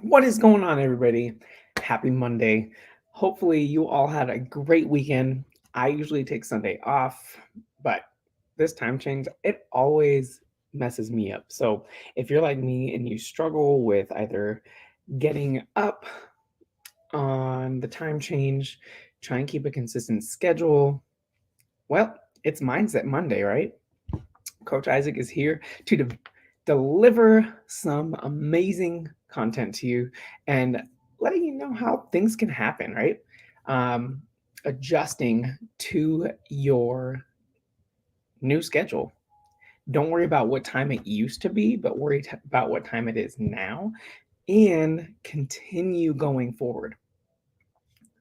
What is going on, everybody? Happy Monday. Hopefully, you all had a great weekend. I usually take Sunday off, but this time change, it always messes me up. So, if you're like me and you struggle with either getting up on the time change, try and keep a consistent schedule, well, it's Mindset Monday, right? Coach Isaac is here to deliver some amazing content to you and letting you know how things can happen, right? Um, Adjusting to your new schedule. Don't worry about what time it used to be, but about what time it is now and continue going forward.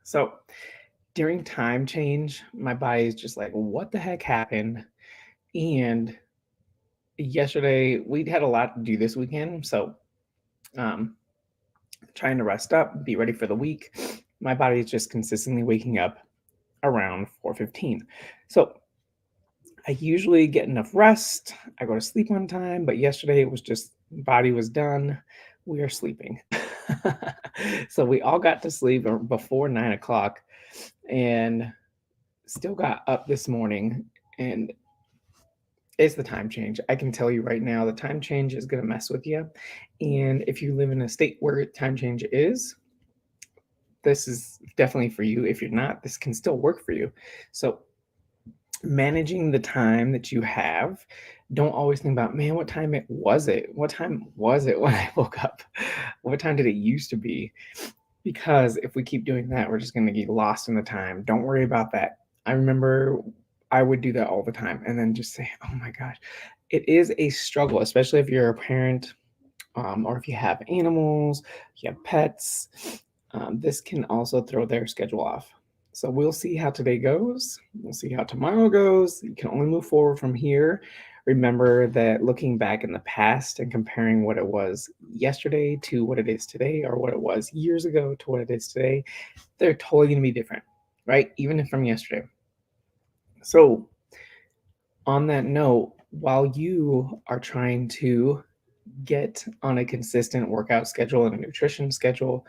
So during time change, my body is just like, what the heck happened? And yesterday, we'd had a lot to do this weekend. So um, trying to rest up, be ready for the week. My body is just consistently waking up around 4:15. So I usually get enough rest. I go to sleep on time, but yesterday it was just body was done. We are sleeping. So we all got to sleep before 9 o'clock and still got up this morning, and it's the time change. I can tell you right now, the time change is going to mess with you. And if you live in a state where time change is, this is definitely for you. If you're not, this can still work for you. So, managing the time that you have, don't always think about, man, what time it was it? What time was it when I woke up? What time did it used to be? Because if we keep doing that, we're just going to get lost in the time. Don't worry about that. I remember I would do that all the time and then just say, oh my gosh, it is a struggle, especially if you're a parent, or if you have animals, you have pets. This can also throw their schedule off. So we'll see how today goes. We'll see how tomorrow goes. You can only move forward from here. Remember that looking back in the past and comparing what it was yesterday to what it is today, or what it was years ago to what it is today, they're totally going to be different, right? Even if from yesterday. So, on that note, while you are trying to get on a consistent workout schedule and a nutrition schedule,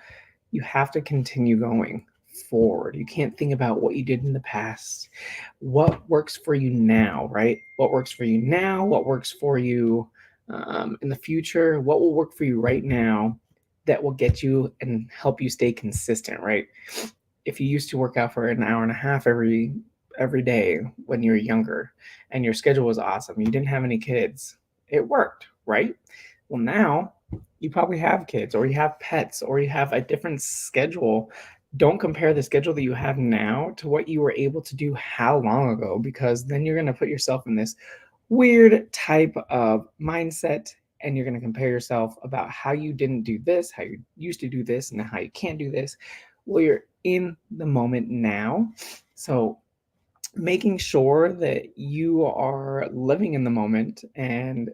you have to continue going forward. You can't think about what you did in the past. What works for you now, right? What works for you now? What works for you in the future? What will work for you right now that will get you and help you stay consistent, right? If you used to work out for an hour and a half every day when you were younger and your schedule was awesome, you didn't have any kids, it worked, right? Well, now you probably have kids or you have pets or you have a different schedule. Don't compare the schedule that you have now to what you were able to do how long ago, because then you're going to put yourself in this weird type of mindset and you're going to compare yourself about how you didn't do this, how you used to do this, and how you can't do this. Well, you're in the moment now. So making sure that you are living in the moment and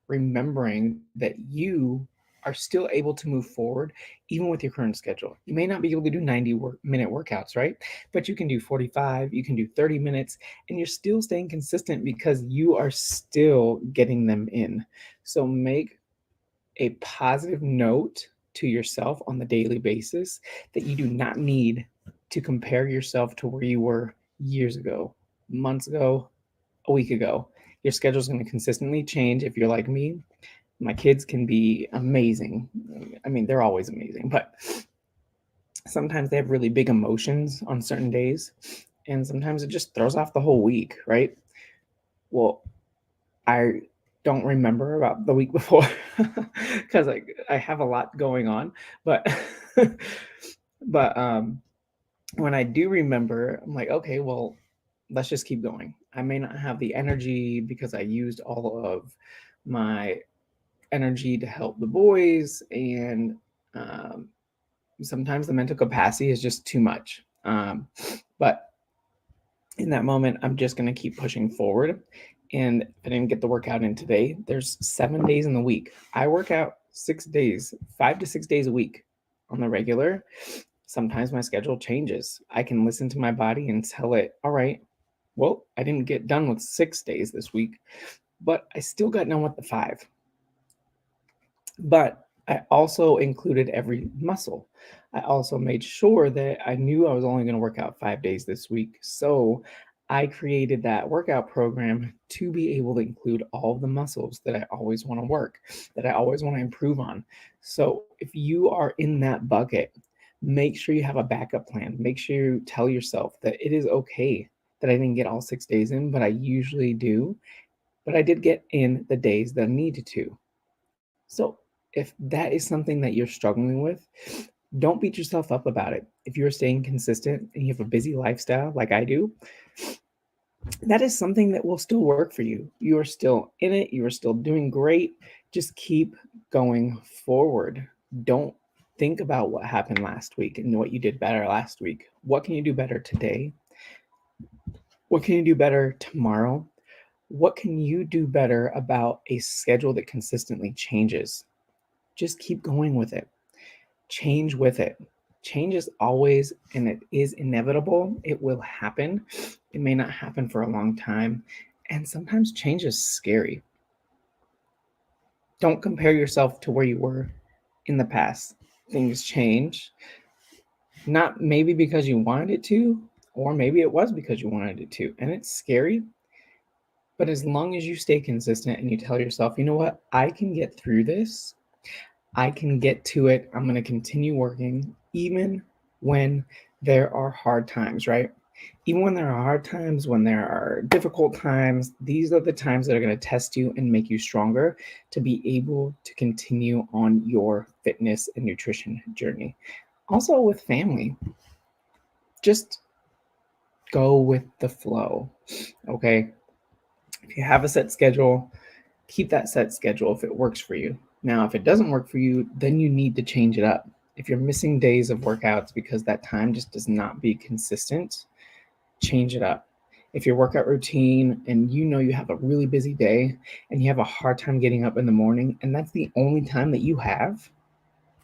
remembering that you are still able to move forward even with your current schedule. You may not be able to do 90-minute workouts, right? But you can do 45, you can do 30 minutes, and you're still staying consistent because you are still getting them in. So make a positive note to yourself on the daily basis that you do not need to compare yourself to where you were years ago, months ago, a week ago. Your schedule is going to consistently change. If you're like me, my kids can be amazing. I mean, they're always amazing, but sometimes they have really big emotions on certain days, and sometimes it just throws off the whole week, right? Well, I don't remember about the week before because I have a lot going on, but but when I do remember, I'm like, okay, well, let's just keep going. I may not have the energy because I used all of my energy to help the boys, and um, sometimes the mental capacity is just too much. But in that moment, I'm just going to keep pushing forward. And if I didn't get the workout in today, there's 7 days in the week. I work out 6 days, 5 to 6 days a week on the regular. Sometimes my schedule changes. I can listen to my body and tell it, all right, well, I didn't get done with 6 days this week, but I still got done with the five. But I also included every muscle. I also made sure that I knew I was only going to work out 5 days this week. So I created that workout program to be able to include all of the muscles that I always want to work, that I always want to improve on. So if you are in that bucket, make sure you have a backup plan. Make sure you tell yourself that it is okay that I didn't get all 6 days in, but I usually do. But I did get in the days that I needed to. So, if that is something that you're struggling with, don't beat yourself up about it. If you're staying consistent and you have a busy lifestyle like I do, that is something that will still work for you. You are still in it, you are still doing great. Just keep going forward. Don't think about what happened last week and what you did better last week. What can you do better today? What can you do better tomorrow? What can you do better about a schedule that consistently changes? Just keep going with it. Change with it. Change is always and it is inevitable. It will happen. It may not happen for a long time. And sometimes change is scary. Don't compare yourself to where you were in the past. Things change, not maybe because you wanted it to, or maybe it was because you wanted it to. And it's scary. But as long as you stay consistent and you tell yourself, you know what, I can get through this, I can get to it. I'm going to continue working even when there are hard times, right? Even when there are hard times, when there are difficult times, these are the times that are going to test you and make you stronger to be able to continue on your fitness and nutrition journey. Also, with family, just go with the flow, okay? If you have a set schedule, keep that set schedule if it works for you. Now, if it doesn't work for you, then you need to change it up. If you're missing days of workouts because that time just does not be consistent, change it up. If your workout routine and you know you have a really busy day and you have a hard time getting up in the morning and that's the only time that you have,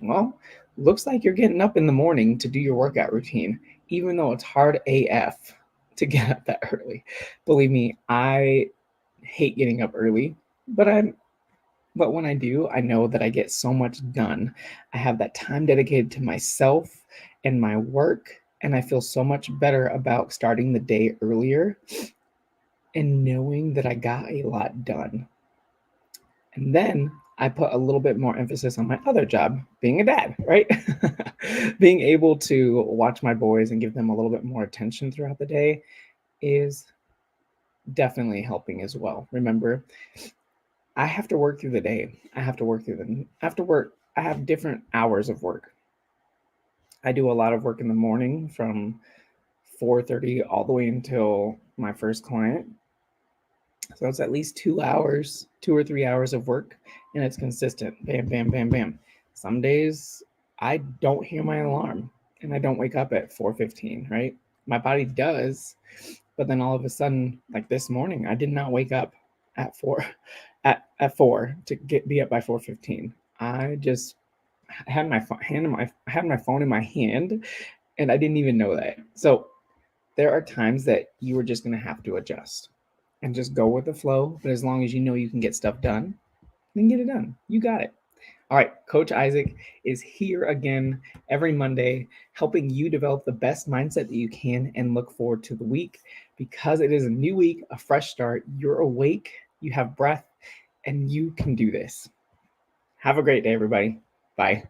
well, looks like you're getting up in the morning to do your workout routine, even though it's hard AF to get up that early. Believe me, I hate getting up early, but when I do, I know that I get so much done. I have that time dedicated to myself and my work, and I feel so much better about starting the day earlier and knowing that I got a lot done. And then I put a little bit more emphasis on my other job, being a dad, right? Being able to watch my boys and give them a little bit more attention throughout the day is definitely helping as well. Remember, I have to work through the day. I have to work through the after work. I have different hours of work. I do a lot of work in the morning from 4:30 all the way until my first client. So it's at least 2 hours, 2 or 3 hours of work, and it's consistent. Bam, bam, bam, bam. Some days I don't hear my alarm and I don't wake up at 4:15, right? My body does, but then all of a sudden, like this morning, I did not wake up at four at four to be up by 4:15. I just had my I had my phone in my hand and I didn't even know that. So there are times that you are just going to have to adjust and just go with the flow. But as long as you know you can get stuff done, then get it done. You got it. All right, Coach Isaac is here again every Monday, helping you develop the best mindset that you can and look forward to the week because it is a new week, a fresh start. You're awake, you have breath, and you can do this. Have a great day, everybody. Bye.